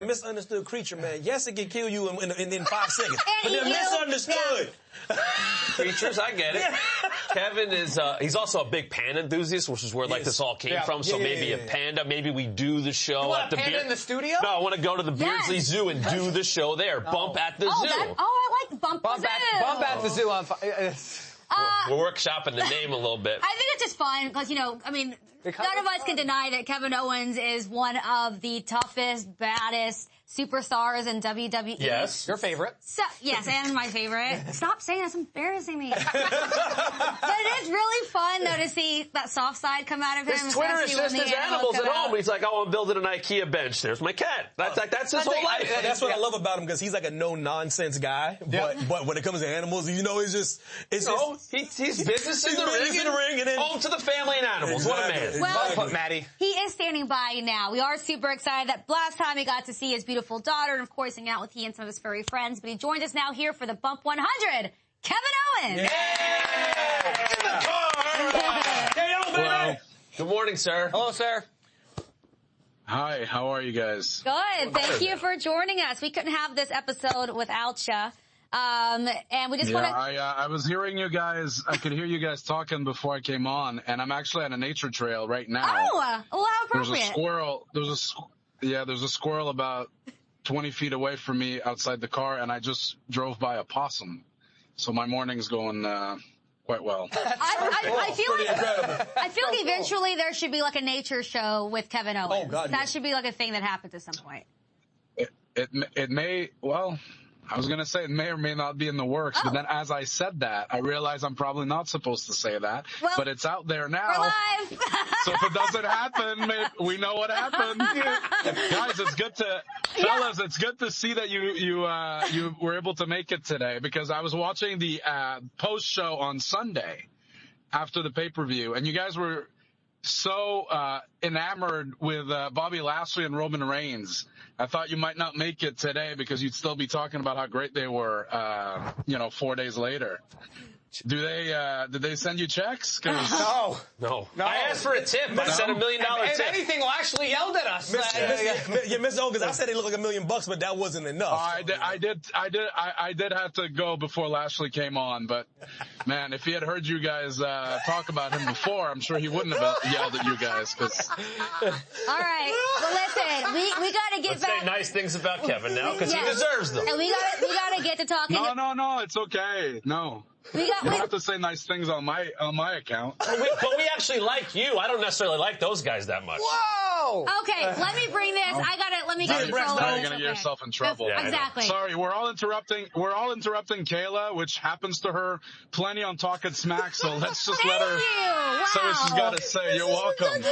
Misunderstood creature, man. Yes, it can kill you in 5 seconds, but they're misunderstood. Yeah. Creatures, I get it. Kevin is, he's also a big panda enthusiast, which is where like this all came from. So maybe a panda, maybe we do the show at the panda in the studio? No, I want to go to the Beardsley Zoo and do the show there. Bump at the zoo. I like Bump the Zoo. Bump at the zoo on We're workshopping the name a little bit. I think it's just fun because, none of us can deny that Kevin Owens is one of the toughest, baddest superstars in WWE. Yes. Your favorite. So, yes, and my favorite. Stop saying that's embarrassing me. But it is really fun, though, to see that soft side come out of him. His Twitter is just his animals at home. He's like, I'm building an IKEA bench. There's my cat. That's his whole life. That's what I love about him, because he's like a no-nonsense guy. But when it comes to animals, he's business in the ring, and then home to the family and animals. Exactly. What a man. Well, Maddie. He is standing by now. We are super excited that last time he got to see his beautiful daughter and, of course, hang out with he and some of his furry friends. But he joins us now here for the Bump 100. Kevin Owens. Yeah! In the car! Hello. Good morning, sir. Hello, sir. Hi, how are you guys? Good. Thank you for joining us. We couldn't have this episode without you. And we just want to... I was hearing you guys, I could hear you guys talking before I came on, and I'm actually on a nature trail right now. Oh, well, how appropriate. There's a squirrel about 20 feet away from me outside the car, and I just drove by a possum. So my morning's going quite well. I feel like eventually there should be like a nature show with Kevin Owens. Oh, God, that should be like a thing that happens at some point. It may, well... I was going to say it may or may not be in the works, but then as I said that, I realized I'm probably not supposed to say that, but it's out there now. We're live. So if it doesn't happen, we know what happened. Guys, fellas, it's good to see that you were able to make it today, because I was watching the post show on Sunday after the pay-per-view, and you guys were so enamored with Bobby Lashley and Roman Reigns. I thought you might not make it today because you'd still be talking about how great they were, 4 days later. Did they send you checks? No. I asked for a tip. I said $1 million tip. If anything, Lashley yelled at us. Mr. Owens, I said it looked like $1 million, but that wasn't enough. I did have to go before Lashley came on, but man, if he had heard you guys talk about him before, I'm sure he wouldn't have yelled at you guys. All right. Well, listen, we got to get back. Say nice things about Kevin now, because he deserves them. And we got to get to talking. No, it's okay. No. You don't have to say nice things on my account. But we actually like you. I don't necessarily like those guys that much. Whoa! Okay, let me bring this. Let me get control of Now this. you're gonna get yourself in trouble. Yeah, exactly. Sorry, we're all interrupting Kayla, which happens to her plenty on Talkin' Smack. So let's just let her say what she's got to say. You're welcome.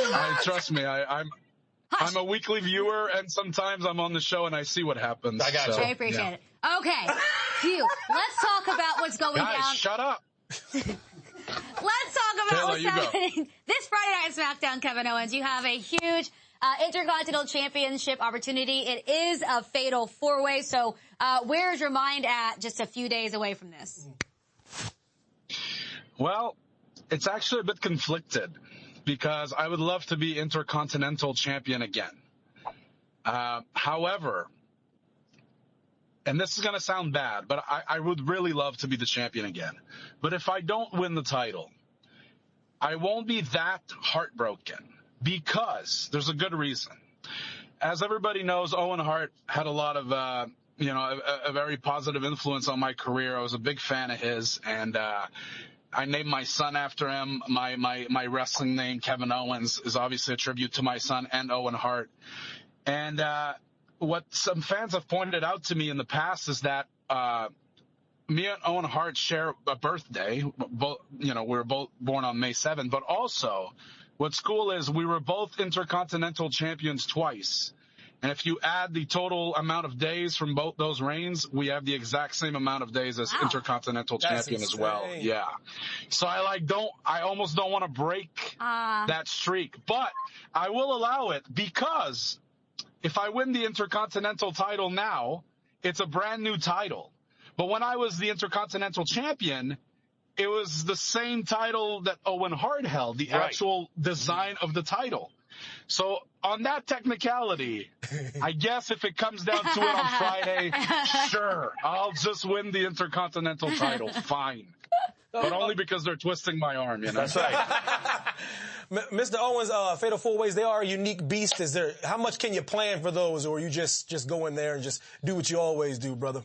Trust me, I'm a weekly viewer, and sometimes I'm on the show and I see what happens. I got you. I appreciate it. Okay, phew. Let's talk about what's going down. Guys, shut up. Let's talk about what's happening this Friday night at SmackDown, Kevin Owens. You have a huge Intercontinental Championship opportunity. It is a fatal four-way. So where's your mind at just a few days away from this? Well, it's actually a bit conflicted, because I would love to be Intercontinental Champion again. However, and this is going to sound bad, but I would really love to be the champion again. But if I don't win the title, I won't be that heartbroken, because there's a good reason. As everybody knows, Owen Hart had a lot of, a very positive influence on my career. I was a big fan of his, and I named my son after him. My wrestling name, Kevin Owens, is obviously a tribute to my son and Owen Hart. And what some fans have pointed out to me in the past is that me and Owen Hart share a birthday. We were both born on May 7th. But also, what's cool is we were both Intercontinental champions twice. And if you add the total amount of days from both those reigns, we have the exact same amount of days as Intercontinental champion as well. Yeah. So I almost don't want to break that streak, but I will allow it, because if I win the Intercontinental title now, it's a brand new title. But when I was the Intercontinental champion, it was the same title that Owen Hart held, the actual design of the title. So on that technicality, I guess if it comes down to it on Friday, sure, I'll just win the Intercontinental title. Fine. But only because they're twisting my arm, you know? That's right. Mr. Owens, Fatal 4-Ways, they are a unique beast. How much can you plan for those, or you just go in there and just do what you always do, brother?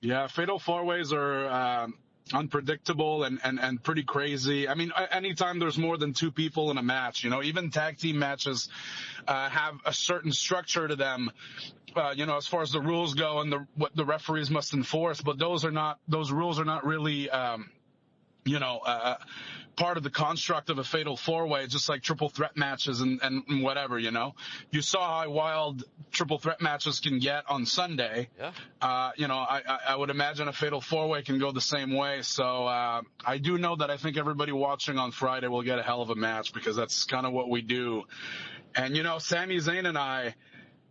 Yeah, Fatal 4-Ways are unpredictable and pretty crazy. I mean, anytime there's more than two people in a match, you know, even tag team matches have a certain structure to them, you know, as far as the rules go and what the referees must enforce. But those rules are not really, you know, part of the construct of a Fatal 4-Way, just like triple threat matches and whatever, you know. You saw how wild triple threat matches can get on Sunday. Yeah. You know, I would imagine a Fatal 4-Way can go the same way. So I do know that I think everybody watching on Friday will get a hell of a match, because that's kind of what we do. And, you know, Sami Zayn and I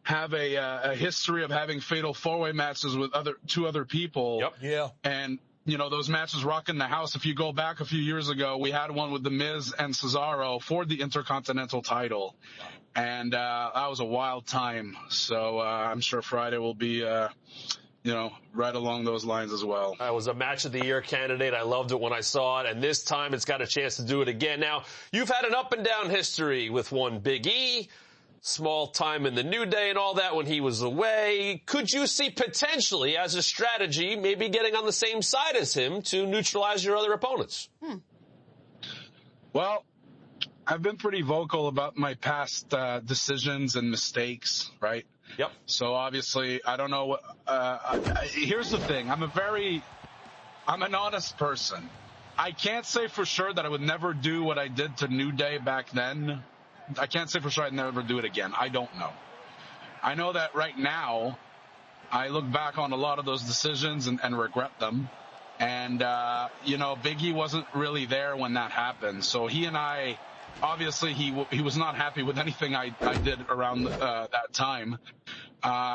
have a history of having Fatal 4-Way matches with two other people. Yep. Yeah. And you know, those matches rocking the house. If you go back a few years ago, we had one with The Miz and Cesaro for the Intercontinental title. And that was a wild time. So I'm sure Friday will be, you know, right along those lines as well. I was a Match of the Year candidate. I loved it when I saw it. And this time it's got a chance to do it again. Now, you've had an up and down history with one Big E. Small time in the New Day and all that when he was away. Could you see potentially, as a strategy, maybe getting on the same side as him to neutralize your other opponents? Well, I've been pretty vocal about my past decisions and mistakes, right? Yep. So obviously, I don't know what, here's the thing. I'm an honest person. I can't say for sure that I would never do what I did to New Day back then. I can't say for sure I'd never do it again. I don't know. I know that right now, I look back on a lot of those decisions and regret them. And, you know, Big E wasn't really there when that happened. So he and I, obviously he was not happy with anything I did around that time.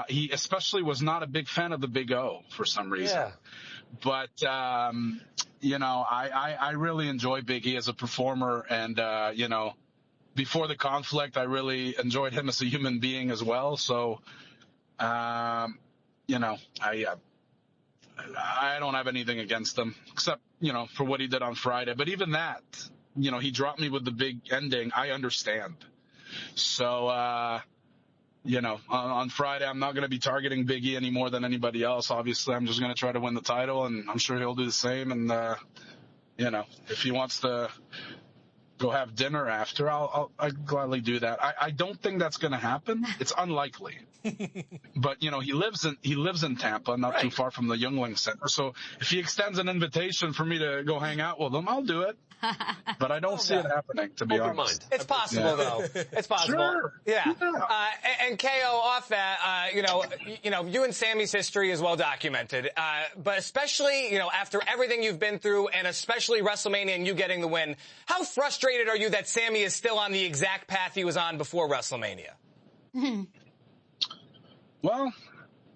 He especially was not a big fan of the Big O for some reason. Yeah. But, you know, I really enjoy Big E as a performer, and, you know, before the conflict, I really enjoyed him as a human being as well. So, you know, I don't have anything against him, except, you know, for what he did on Friday. But even that, you know, he dropped me with the big ending. I understand. So, you know, on Friday, I'm not going to be targeting Big E any more than anybody else. Obviously, I'm just going to try to win the title, and I'm sure he'll do the same. And, you know, if he wants to go have dinner after, I'd gladly do that. I don't think that's going to happen. It's unlikely. But, you know, he lives in Tampa, not too far from the Youngling Center. So if he extends an invitation for me to go hang out with him, I'll do it. But I don't see it happening, to be honest. It's possible, though. It's possible. Sure. Yeah. And KO, off that, you know, you and Sami's history is well documented. But especially, you know, after everything you've been through, and especially WrestleMania and you getting the win, how frustrated are you that Sami is still on the exact path he was on before WrestleMania? Well,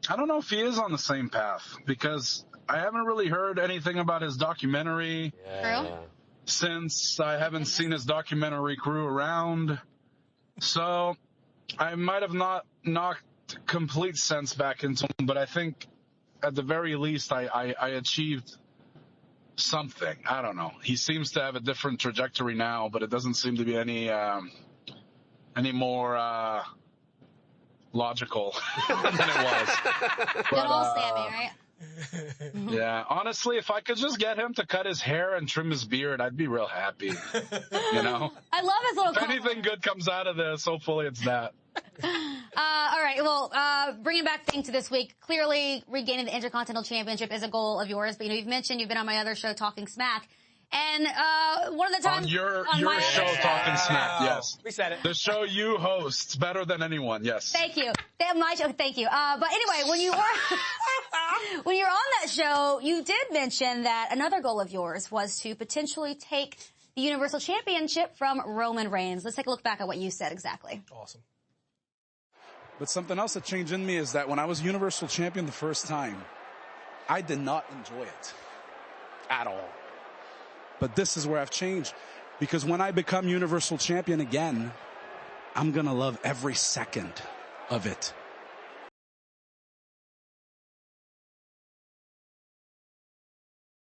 I don't know if he is on the same path, because I haven't really heard anything about his documentary. True. Since I haven't seen his documentary crew around. So I might have not knocked complete sense back into him, but I think at the very least I achieved something. I don't know. He seems to have a different trajectory now, but it doesn't seem to be any more logical than it was. Good old Sami, right? Yeah, honestly, if I could just get him to cut his hair and trim his beard, I'd be real happy. You know? I love his little If anything good comes out of this, hopefully it's that. All right, well, bringing back things to this week, clearly regaining the Intercontinental Championship is a goal of yours, but, you know, you've mentioned you've been on my other show, Talking Smack. And one of the times on your show, Talking Smack, yes. We said it. The show you host better than anyone, yes. Thank you. My show, thank you. But anyway, when you were on that show, you did mention that another goal of yours was to potentially take the Universal Championship from Roman Reigns. Let's take a look back at what you said exactly. Awesome. But something else that changed in me is that when I was Universal Champion the first time, I did not enjoy it at all. But this is where I've changed, because when I become Universal Champion again, I'm going to love every second of it.